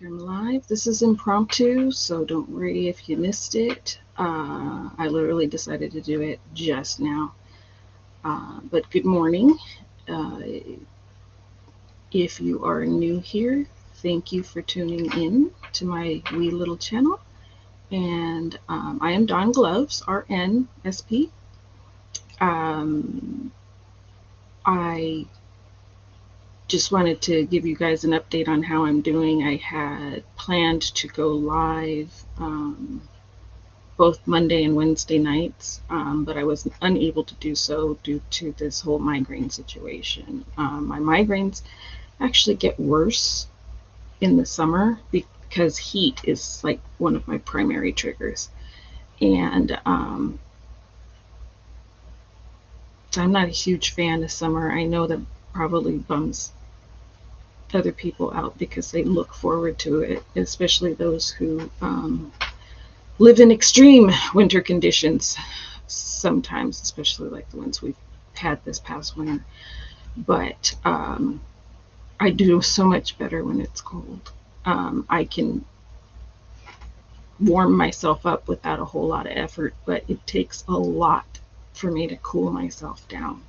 I'm live. This is impromptu, so don't worry if you missed it. I literally decided to do it just now. But good morning. Uh, if you are new here, thank you for tuning in to my wee little channel. And I am Dawn Gloves, RN, Um, I just wanted to give you guys an update on how I'm doing. I had planned to go live both Monday and Wednesday nights, but I was unable to do so due to this whole migraine situation. My migraines actually get worse in the summer because heat is like one of my primary triggers. And so I'm not a huge fan of summer. I know that probably bums other people out because they look forward to it, especially those who live in extreme winter conditions sometimes, especially like the ones we've had this past winter. But I do so much better when it's cold. I can warm myself up without a whole lot of effort, but it takes a lot for me to cool myself down.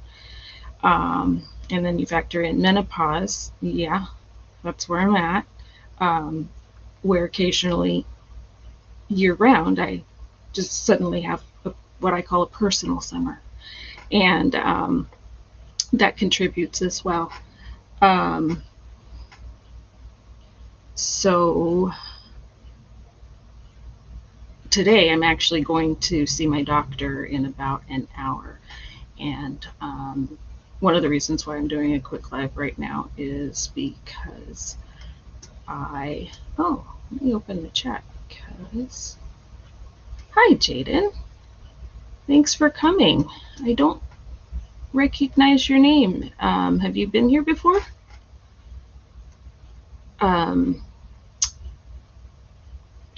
And then you factor in menopause. Yeah, that's where I'm at. Um, where occasionally year round, I just suddenly have what I call a personal summer. And that contributes as well. Um, so today I'm actually going to see my doctor in about an hour. And one of the reasons why I'm doing a quick live right now is because let me open the chat because, hi Jaden, thanks for coming. I don't recognize your name. Have you been here before? Yeah, I'm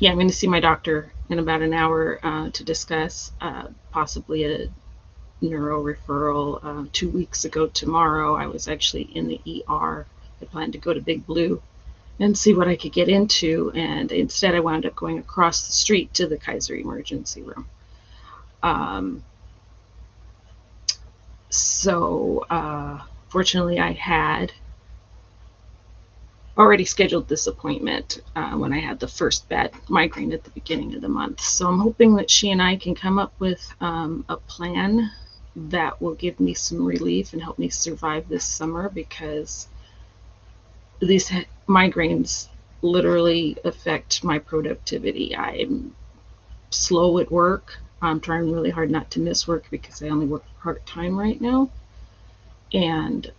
going to see my doctor in about an hour to discuss possibly a neuro referral. 2 weeks ago tomorrow, I was actually in the ER. I planned to go to Big Blue and see what I could get into, and instead I wound up going across the street to the Kaiser emergency room. Fortunately, I had already scheduled this appointment when I had the first bad migraine at the beginning of the month. So I'm hoping that she and I can come up with a plan that will give me some relief and help me survive this summer, because these migraines literally affect my productivity. I'm slow at work. I'm trying really hard not to miss work because I only work part-time right now. And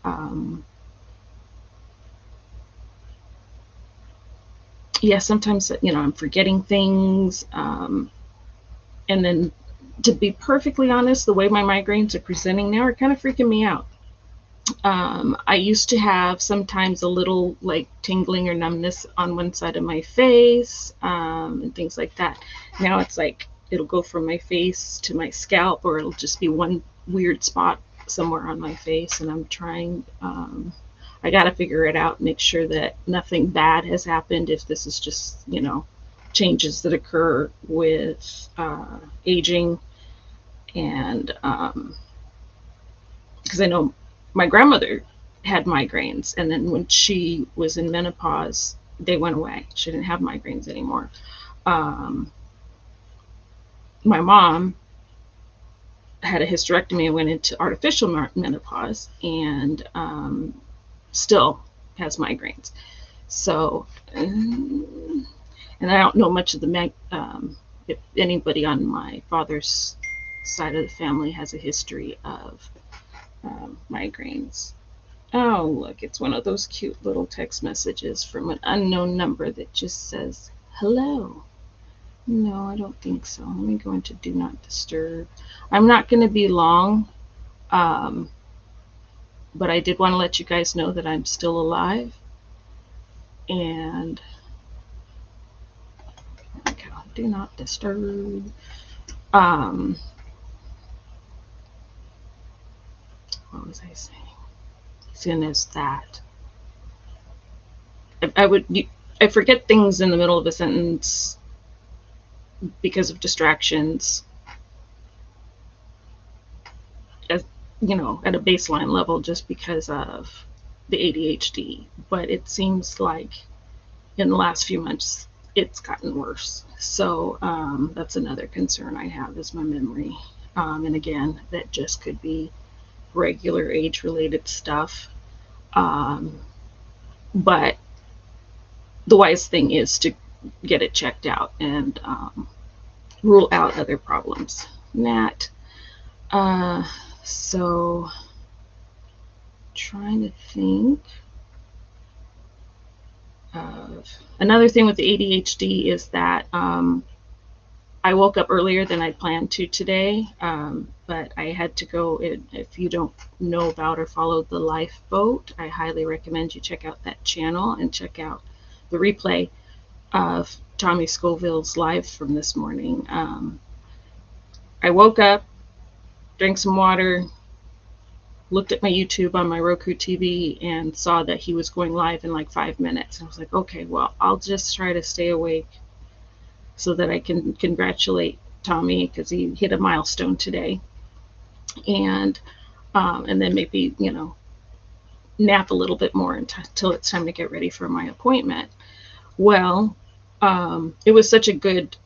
yeah, sometimes, I'm forgetting things. And then, to be perfectly honest, the way my migraines are presenting now are kind of freaking me out. I used to have sometimes a little like tingling or numbness on one side of my face, and things like that. Now it's like it'll go from my face to my scalp, or it'll just be one weird spot somewhere on my face. And I'm trying, I got to figure it out, make sure that nothing bad has happened. If this is just, changes that occur with aging. And because I know my grandmother had migraines, and then when she was in menopause, they went away. She didn't have migraines anymore. My mom had a hysterectomy and went into artificial menopause, and still has migraines. So, and I don't know much of the if anybody on my father's side of the family has a history of migraines. Oh, look, it's one of those cute little text messages from an unknown number that just says, hello. No, I don't think so. Let me go into Do Not Disturb. I'm not going to be long, but I did want to let you guys know that I'm still alive. And okay, Do Not Disturb. What was I saying? As soon as that, I would I forget things in the middle of a sentence because of distractions, as you know, at a baseline level, just because of the ADHD. But it seems like in the last few months it's gotten worse. So that's another concern I have, is my memory. And again, that just could be regular age related stuff. Um, but the wise thing is to get it checked out and rule out other problems. Nat. Uh, so, trying to think of another thing with the ADHD is that I woke up earlier than I planned to today, but I had to go. If you don't know about or follow the Lifeboat, I highly recommend you check out that channel and check out the replay of Tommy Scoville's live from this morning. I woke up, drank some water, looked at my YouTube on my Roku TV, and saw that he was going live in like 5 minutes. I was like, okay, well, I'll just try to stay awake so that I can congratulate Tommy because he hit a milestone today, and then maybe nap a little bit more until it's time to get ready for my appointment. Well, it was such a good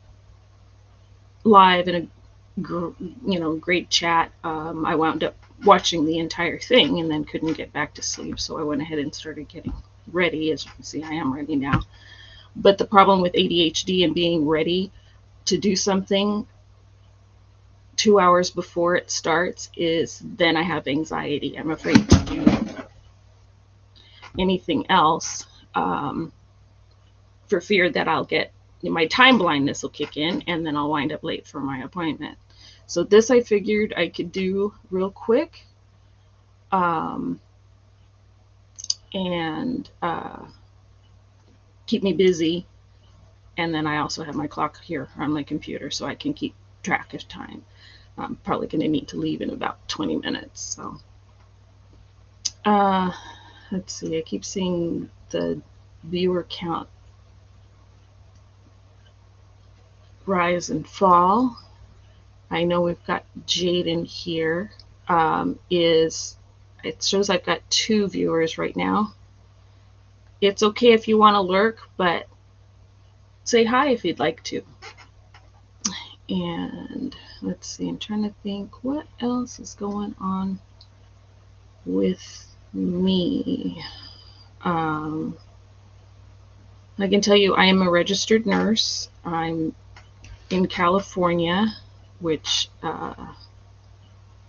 live and a great chat. I wound up watching the entire thing and then couldn't get back to sleep, so I went ahead and started getting ready. As you can see, I am ready now. But the problem with ADHD and being ready to do something 2 hours before it starts is then I have anxiety. I'm afraid to do anything else for fear that I'll get my time blindness will kick in and then I'll wind up late for my appointment. So this I figured I could do real quick and keep me busy. And then I also have my clock here on my computer so I can keep track of time. I'm probably going to need to leave in about 20 minutes. So let's see. I keep seeing the viewer count rise and fall. I know we've got Jaden here. It shows I've got 2 viewers right now. It's okay if you want to lurk, but say hi if you'd like to. And let's see, I'm trying to think what else is going on with me. I can tell you I am a registered nurse. I'm in California, which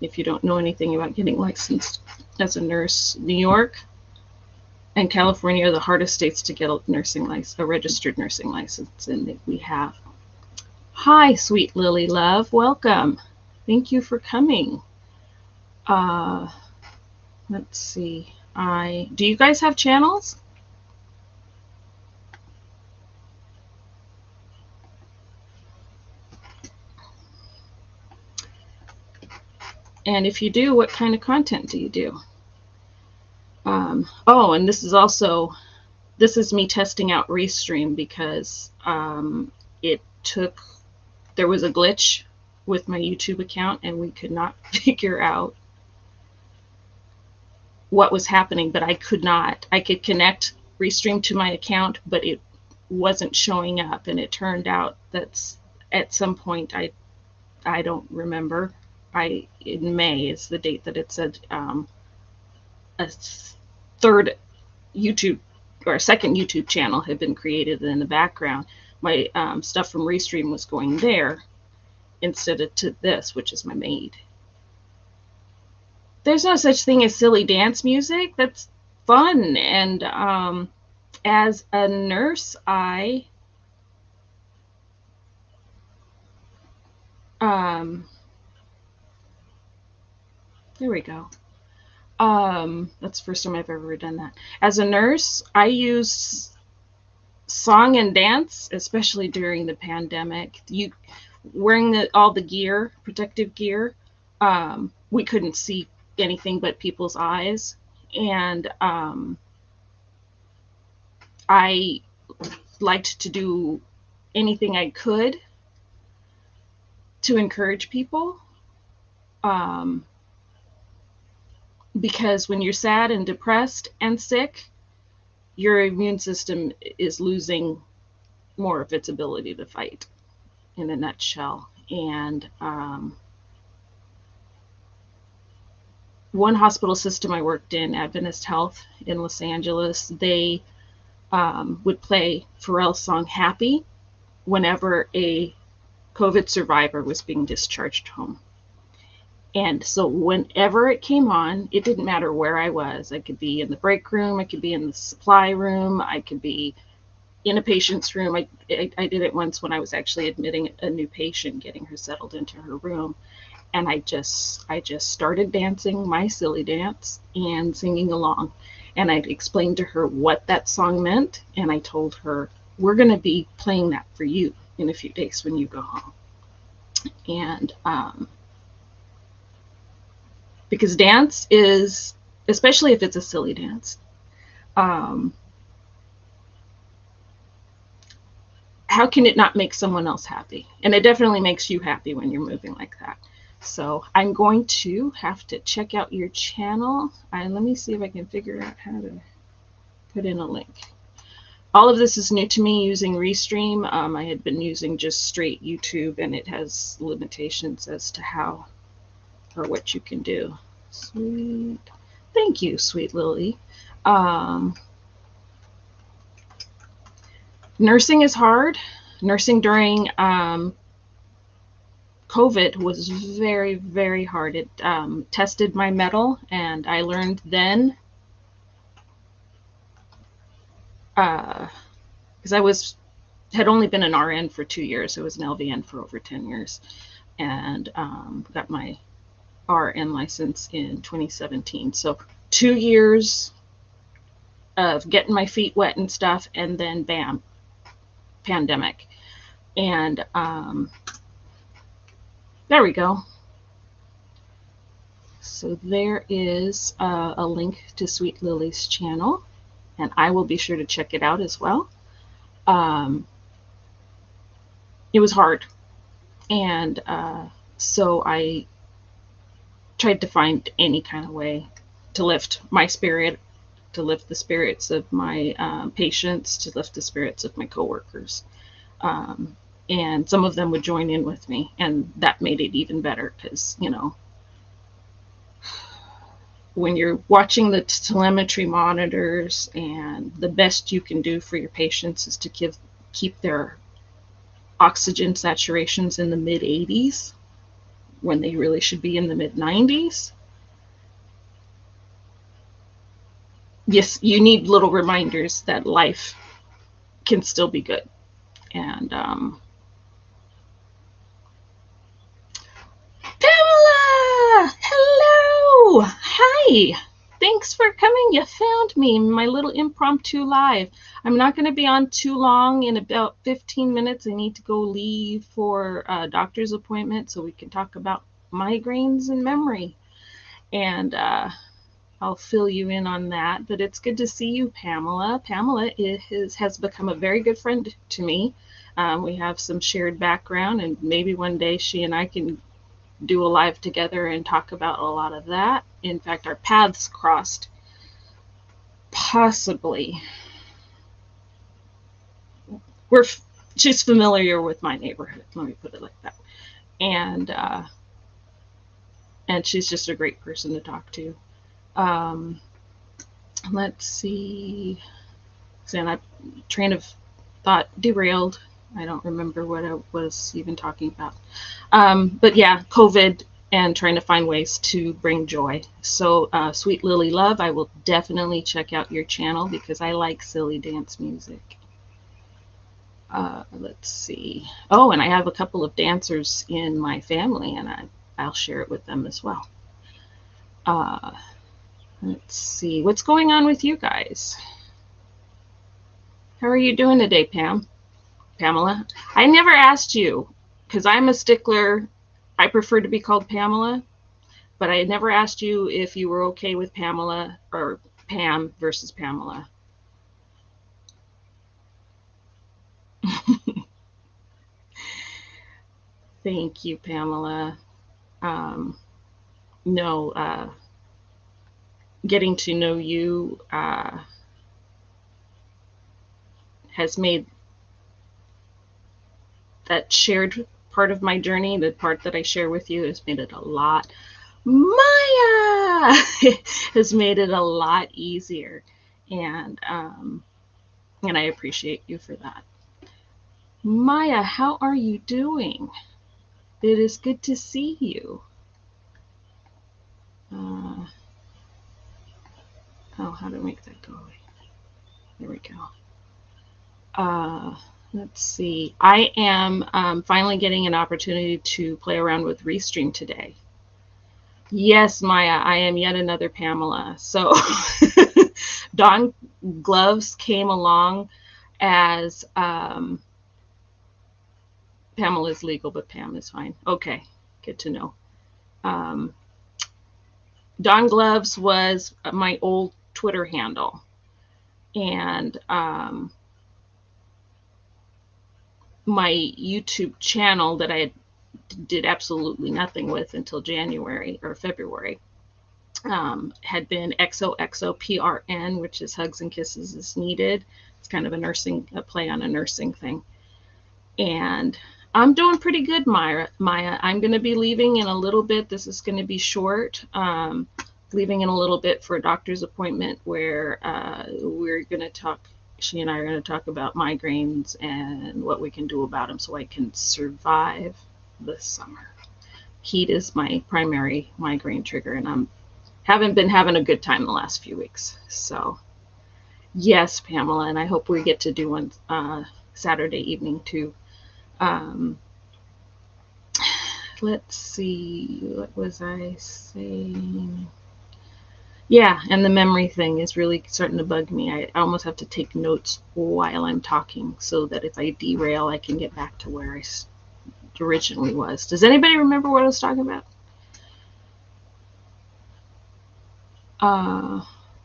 if you don't know anything about getting licensed as a nurse, New York and California are the hardest states to get a registered nursing license, and we have. Hi, sweet Lily Love. Welcome. Thank you for coming. Let's see. Do you guys have channels? And if you do, what kind of content do you do? Oh, and this is me testing out Restream because there was a glitch with my YouTube account and we could not figure out what was happening, but I could connect Restream to my account, but it wasn't showing up, and it turned out that at some point, I don't remember, in May is the date that it said a third YouTube or a second YouTube channel had been created in the background. My stuff from Restream was going there instead of to this, which is my maid. There's no such thing as silly dance music. That's fun. And as a nurse, there we go. That's the first time I've ever done that. As a nurse, I use song and dance, especially during the pandemic. Wearing all the gear, protective gear, we couldn't see anything but people's eyes, and I liked to do anything I could to encourage people. Um, because when you're sad and depressed and sick, your immune system is losing more of its ability to fight, in a nutshell. And one hospital system I worked in, Adventist Health in Los Angeles, they would play Pharrell's song Happy whenever a COVID survivor was being discharged home. And so whenever it came on, it didn't matter where I was. I could be in the break room, I could be in the supply room, I could be in a patient's room. I did it once when I was actually admitting a new patient, getting her settled into her room. And I just started dancing my silly dance and singing along. And I explained to her what that song meant. And I told her, we're going to be playing that for you in a few days when you go home. And because dance is, especially if it's a silly dance, how can it not make someone else happy? And it definitely makes you happy when you're moving like that. So I'm going to have to check out your channel. And let me see if I can figure out how to put in a link. All of this is new to me using Restream. I had been using just straight YouTube, and it has limitations as to how or what you can do. Sweet. Thank you, Sweet Lily. Nursing is hard. Nursing during COVID was very, very hard. It tested my mettle, and I learned then, because I had only been an RN for 2 years. I was an LVN for over 10 years, and got my RN license in 2017. So 2 years of getting my feet wet and stuff, and then bam, pandemic. And there we go. So there is a link to Sweet Lily's channel, and I will be sure to check it out as well. It was hard, and so I tried to find any kind of way to lift my spirit, to lift the spirits of my patients, to lift the spirits of my coworkers. And some of them would join in with me, and that made it even better because, you know, when you're watching the telemetry monitors, and the best you can do for your patients is to keep their oxygen saturations in the mid 80s when they really should be in the mid 90s. Yes, you need little reminders that life can still be good. And Pamela, hello, hi, thanks for coming. You found me, my little impromptu live. I'm not going to be on too long. In about 15 minutes I need to go leave for a doctor's appointment so we can talk about migraines and memory, and I'll fill you in on that. But it's good to see you, Pamela. Pamela has become a very good friend to me. We have some shared background, and maybe one day she and I can do a live together and talk about a lot of that. In fact, our paths crossed possibly. She's familiar with my neighborhood, let me put it like that. And she's just a great person to talk to. Let's see. And I train of thought derailed. I don't remember what I was even talking about. But yeah, COVID and trying to find ways to bring joy. So Sweet Lily Love, I will definitely check out your channel because I like silly dance music. Let's see. Oh, and I have a couple of dancers in my family, and I'll share it with them as well. Let's see. What's going on with you guys? How are you doing today, Pamela? I never asked you because I'm a stickler. I prefer to be called Pamela, but I never asked you if you were okay with Pamela or Pam versus Pamela. Thank you, Pamela. Um, no, getting to know you has made that shared part of my journey, the part that I share with you, has made it a lot. Maya has made it a lot easier, and I appreciate you for that. Maya, how are you doing? It is good to see you. Oh, how to make that go away? There we go. Let's see. I am finally getting an opportunity to play around with Restream today. Yes, Maya, I am yet another Pamela. So Dawn Gloves came along as Pamela's legal, but Pam is fine. Okay, good to know. Dawn Gloves was my old Twitter handle. And my YouTube channel that I did absolutely nothing with until January or February had been XOXOPRN, which is Hugs and Kisses as Needed. It's kind of a play on a nursing thing. And I'm doing pretty good, Maya. I'm going to be leaving in a little bit. This is going to be short. Leaving in a little bit for a doctor's appointment where we're going to talk. She and I are going to talk about migraines and what we can do about them so I can survive the summer. Heat is my primary migraine trigger, and I haven't been having a good time the last few weeks. So, yes, Pamela, and I hope we get to do one Saturday evening too. Let's see, what was I saying? Yeah, and the memory thing is really starting to bug me. I almost have to take notes while I'm talking so that if I derail, I can get back to where I originally was. Does anybody remember what I was talking about?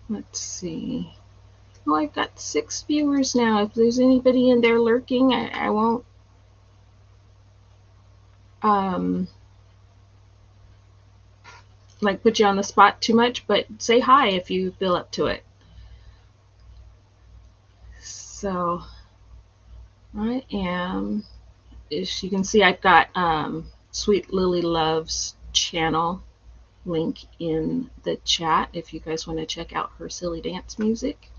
Let's see. Oh, I've got 6 viewers now. If there's anybody in there lurking, I won't like put you on the spot too much, but say hi if you feel up to it. So I am, as you can see, I've got Sweet Lily Love's channel link in the chat if you guys want to check out her silly dance music.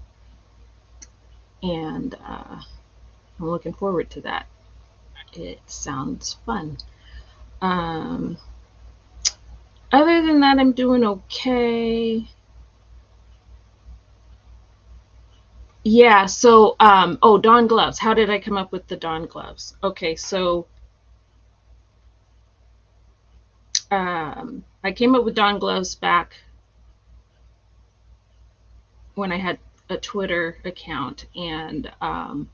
And I'm looking forward to that. It sounds fun. Other than that, I'm doing okay. Yeah, so, oh, Dawn Gloves. How did I come up with the Dawn Gloves? Okay, so I came up with Dawn Gloves back when I had a Twitter account, and I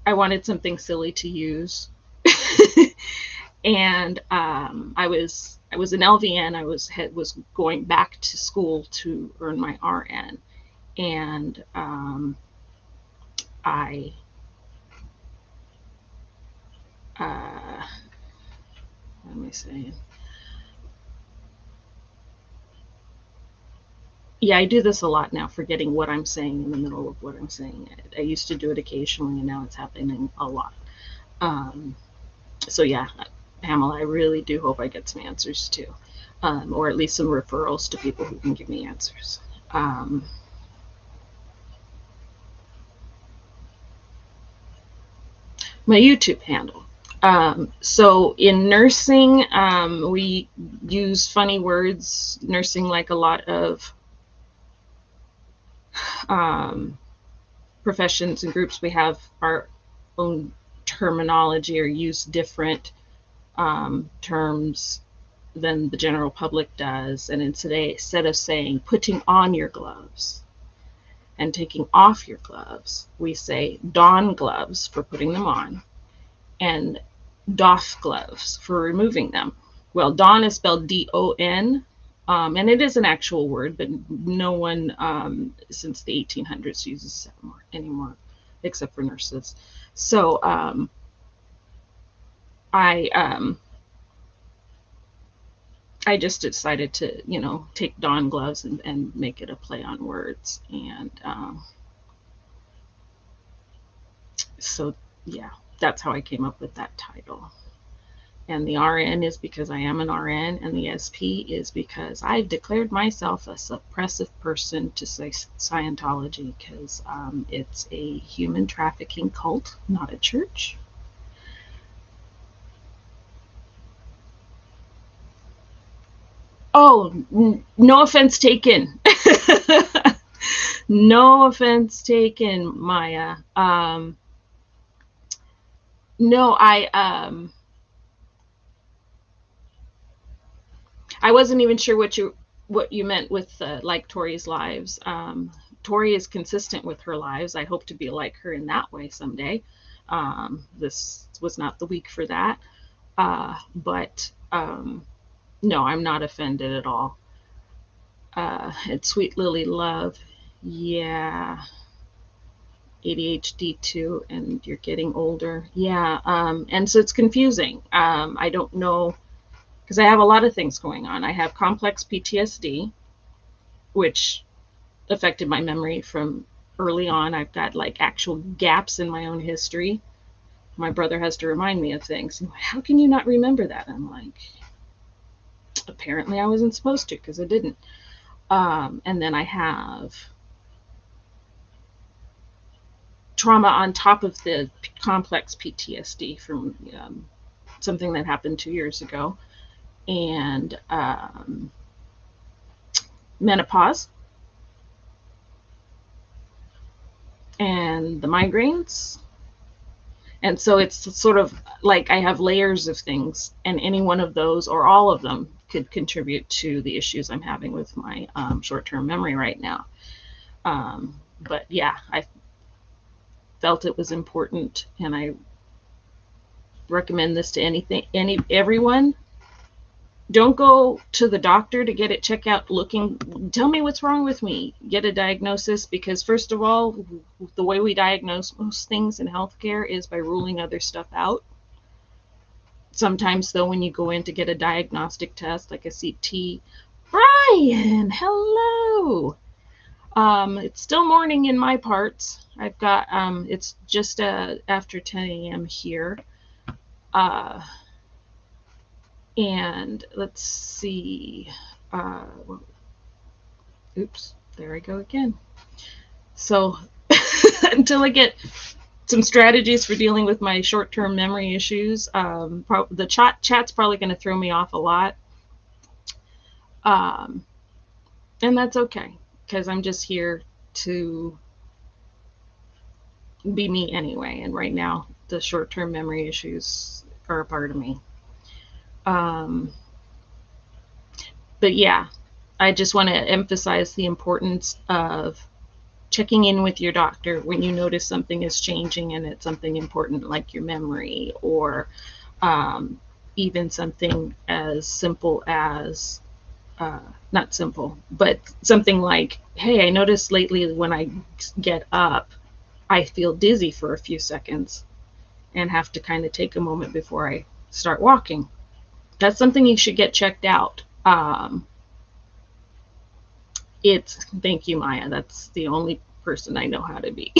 wanted something silly to use. And I was an LVN. I was going back to school to earn my RN, and I what am I saying? Yeah, I do this a lot now, forgetting what I'm saying in the middle of what I'm saying. I used to do it occasionally, and now it's happening a lot. So yeah, Pamela, I really do hope I get some answers too, or at least some referrals to people who can give me answers. My YouTube handle. So in nursing, we use funny words. Nursing, like a lot of professions and groups, we have our own terminology or use different terms than the general public does. And instead of saying putting on your gloves and taking off your gloves, we say don gloves for putting them on and doff gloves for removing them. Well, don is spelled D-O-N, and it is an actual word, but no one since the 1800s uses it anymore. except for nurses. So I I just decided to, take Dawn gloves and make it a play on words. And so, yeah, that's how I came up with that title. And the RN is because I am an RN, and the SP is because I've declared myself a suppressive person to Scientology, because it's a human trafficking cult, not a church. Oh, no offense taken. No offense taken, Maya. No, I wasn't even sure what you meant with like Tori's lives. Tori is consistent with her lives. I hope to be like her in that way someday. This was not the week for that. But no, I'm not offended at all. It's Sweet Lily Love. Yeah. ADHD too, and you're getting older. Yeah. And so it's confusing. I don't know, because I have a lot of things going on. I have complex PTSD, which affected my memory from early on. I've got like actual gaps in my own history. My brother has to remind me of things. How can you not remember that? I'm like, apparently I wasn't supposed to, because I didn't. And then I have trauma on top of the complex PTSD from something that happened 2 years ago, and menopause, and the migraines. And so it's sort of like I have layers of things, and any one of those or all of them could contribute to the issues I'm having with my short-term memory right now. But yeah, I felt it was important, and I recommend this to everyone. Don't go to the doctor to get it checked out tell me what's wrong with me, get a diagnosis, because first of all, the way we diagnose most things in healthcare is by ruling other stuff out. Sometimes though, when you go in to get a diagnostic test like a CT, Brian, hello. It's still morning in my parts. I've got it's just after 10 a.m. here. And let's see. Oops, there I go again. So until I get some strategies for dealing with my short-term memory issues, the chat's probably going to throw me off a lot. And that's okay, because I'm just here to be me anyway. And right now, the short-term memory issues are a part of me. But yeah, I just want to emphasize the importance of checking in with your doctor when you notice something is changing and it's something important like your memory, or even something as simple as, not simple, but something like, hey, I noticed lately when I get up, I feel dizzy for a few seconds and have to kind of take a moment before I start walking. That's something you should get checked out. Thank you, Maya. That's the only person I know how to be.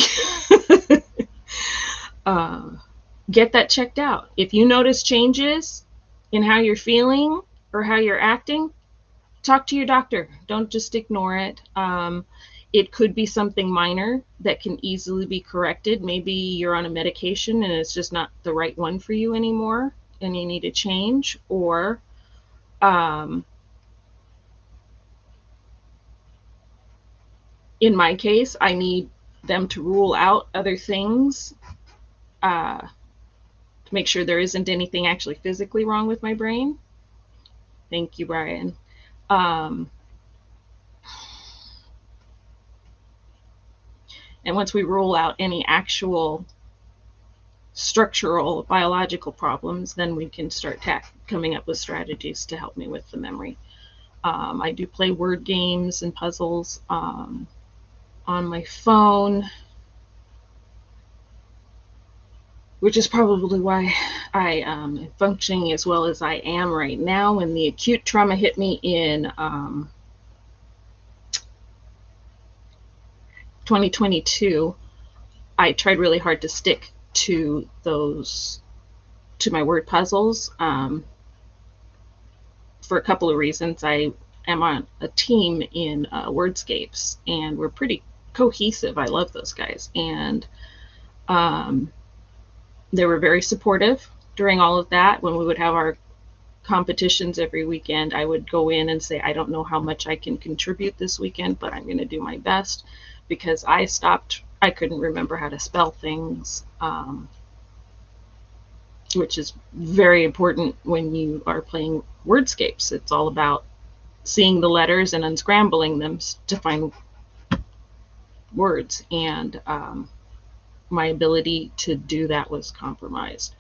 Get that checked out. If you notice changes in how you're feeling or how you're acting, talk to your doctor. Don't just ignore it. It could be something minor that can easily be corrected. Maybe you're on a medication and it's just not the right one for you anymore and you need a change. Or in my case, I need them to rule out other things to make sure there isn't anything actually physically wrong with my brain. Thank you, Brian. And once we rule out any actual structural biological problems, then we can start coming up with strategies to help me with the memory. I do play word games and puzzles on my phone. which is probably why I am functioning as well as I am right now. When the acute trauma hit me in 2022, I tried really hard to stick to my word puzzles, for a couple of reasons. I am on a team in Wordscapes, and we're pretty cohesive. I love those guys, and they were very supportive during all of that. When we would have our competitions every weekend, I would go in and say, I don't know how much I can contribute this weekend, but I'm going to do my best, because I couldn't remember how to spell things, which is very important when you are playing Wordscapes. It's all about seeing the letters and unscrambling them to find words, and my ability to do that was compromised.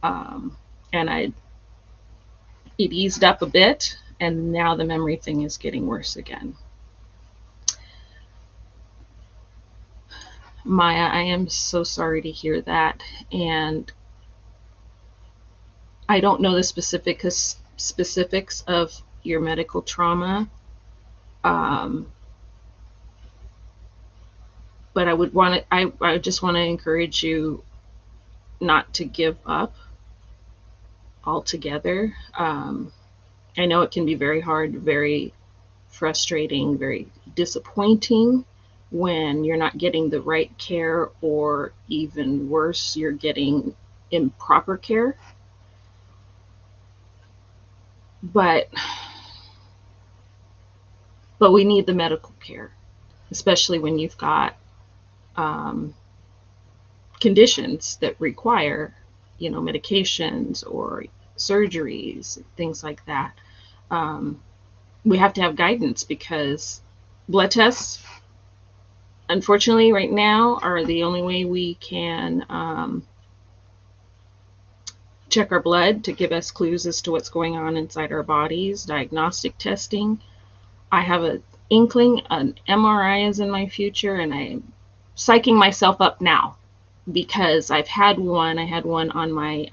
And it eased up a bit, and now the memory thing is getting worse again. Maya, I am so sorry to hear that, and I don't know the specifics of your medical trauma, but I just want to encourage you not to give up altogether. I know it can be very hard, very frustrating, very disappointing when you're not getting the right care, or even worse, you're getting improper care. But we need the medical care, especially when you've got conditions that require, medications or surgeries, things like that. We have to have guidance, because blood tests, unfortunately, right now are the only way we can check our blood to give us clues as to what's going on inside our bodies. Diagnostic testing, I have an inkling an MRI is in my future, and I'm psyching myself up now, because I've had one. I had one on my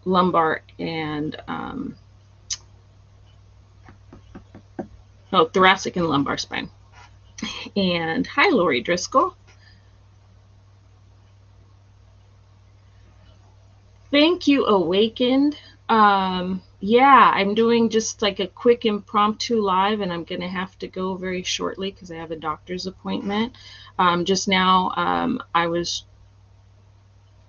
lumbar and thoracic and lumbar spine. And hi, Lori Driscoll. Thank you, Awakened. Yeah, I'm doing just like a quick impromptu live, and I'm going to have to go very shortly because I have a doctor's appointment. Just now, I'm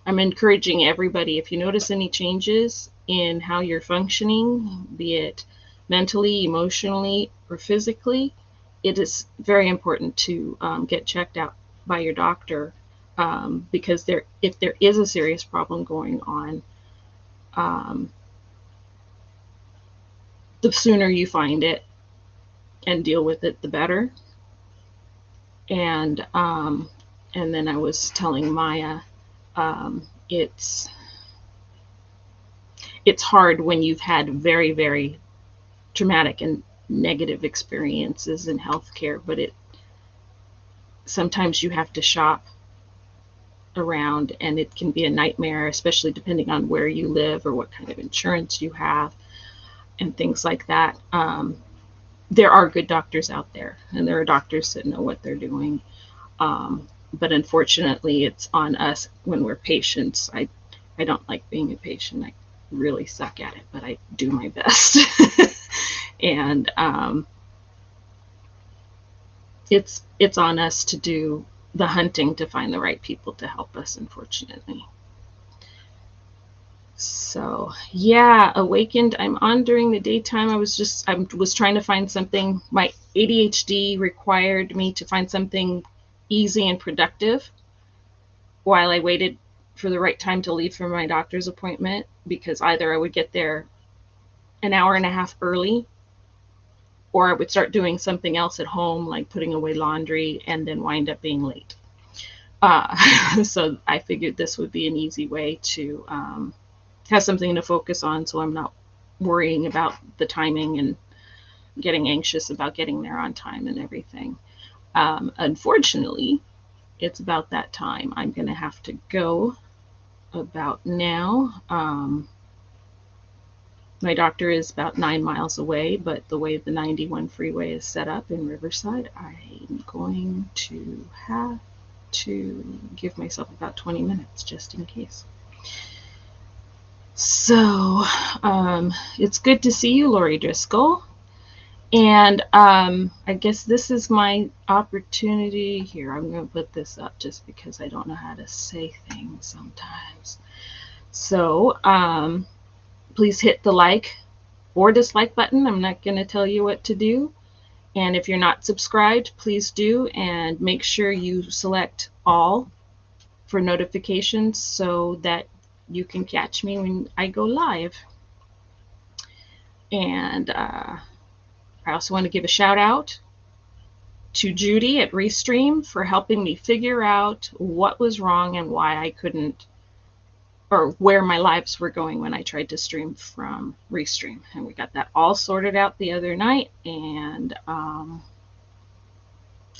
encouraging everybody, if you notice any changes in how you're functioning, be it mentally, emotionally, or physically, it is very important to get checked out by your doctor, because if there is a serious problem going on, the sooner you find it and deal with it, the better. And then I was telling Maya, it's hard when you've had very, very traumatic and negative experiences in healthcare, but sometimes you have to shop around, and it can be a nightmare, especially depending on where you live or what kind of insurance you have and things like that. There are good doctors out there, and there are doctors that know what they're doing. But unfortunately, it's on us when we're patients. I don't like being a patient. I really suck at it, but I do my best. And it's on us to do the hunting to find the right people to help us, unfortunately. So yeah, Awakened, I'm on during the daytime. I was trying to find something. My ADHD required me to find something easy and productive while I waited for the right time to leave for my doctor's appointment, because either I would get there an hour and a half early, or I would start doing something else at home, like putting away laundry, and then wind up being late. So I figured this would be an easy way to have something to focus on, so I'm not worrying about the timing and getting anxious about getting there on time and everything. Unfortunately, it's about that time. I'm going to have to go about now. My doctor is about 9 miles away, but the way the 91 freeway is set up in Riverside, I'm going to have to give myself about 20 minutes just in case. So it's good to see you, Lori Driscoll. And I guess this is my opportunity here. I'm going to put this up just because I don't know how to say things sometimes. So please hit the like or dislike button. I'm not going to tell you what to do. And if you're not subscribed, please do. And make sure you select all for notifications so that you can catch me when I go live. And I also want to give a shout out to Judy at Restream for helping me figure out what was wrong and why I couldn't, or where my lives were going when I tried to stream from Restream. And we got that all sorted out the other night, and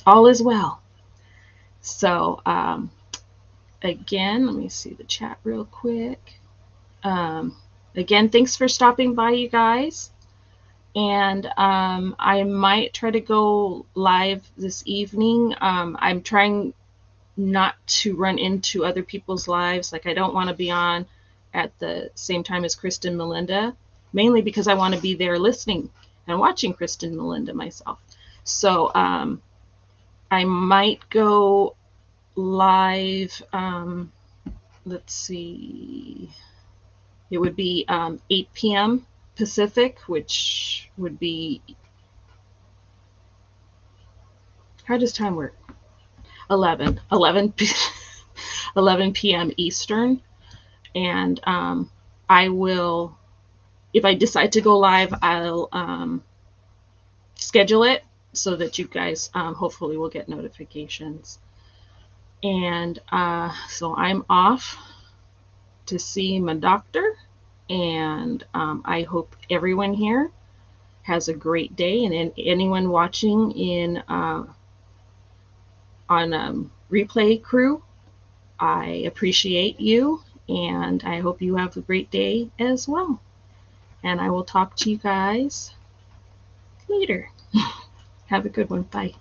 all is well. So again, let me see the chat real quick. Again, thanks for stopping by, you guys. And I might try to go live this evening. I'm trying not to run into other people's lives. Like, I don't want to be on at the same time as Kristen Melinda, mainly because I want to be there listening and watching Kristen Melinda myself. So I might go live, let's see, it would be 8 p.m. Pacific, which would be, how does time work? 11 p.m. Eastern. And I will, if I decide to go live, I'll schedule it so that you guys hopefully will get notifications. And so I'm off to see my doctor, and I hope everyone here has a great day, and anyone watching in on replay crew, I appreciate you, and I hope you have a great day as well. And I will talk to you guys later. Have a good one. Bye.